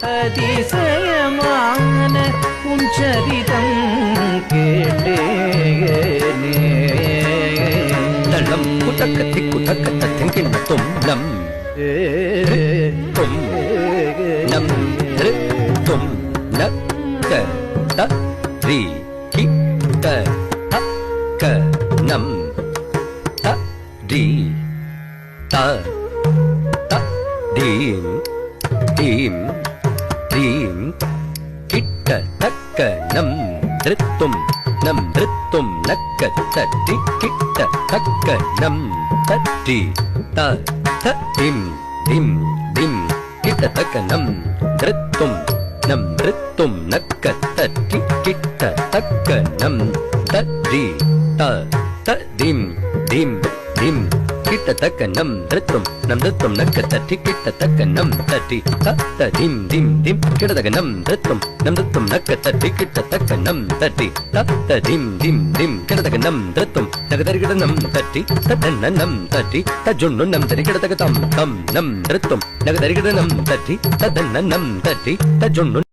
அதிசயமான உஞ்சரிதம் கேட்டேனே தளம் குதக்கத்தி குதக்கத்த தெங்கின் தும் நம் தும் நம் தும் ந க த ரி கி த த க நம் த ரி த த தீம் தீம் தீம் கிட்ட தக்க நம் திருத்தும் நம் திருத்தும் நக்க தட்டி கிட்ட தக்க நம் தட்டி த த திம் திம் திம் கிட்ட தக்க நம் திருத்தும் நம் திருத்தும் நக்க தட்டி கிட்ட தக்க நம் தட்டி த த திம் திம் திம் கிட்ட தக்க நம் திருத்தும் நக்க தட்டி கிட்ட தக்க நம் தட்டி த த திம் திம் திம் கிட்ட தக்க நம் திருத்தும் நக்க தட்டி கிட்ட தக்க நம் தட்டி த த திம் திம் திம் கிட்ட தக்க நம் திருத்தும் நக தரிகிட நம் தட்டி தன்ன நம் தட்டி தஜுண்ணு நம் தரி கிட்ட தக்க தம் தம் நம் திருத்தும் நக தரிகிட நம் தட்டி தன்ன நம் தட்டி தஜுண்ணு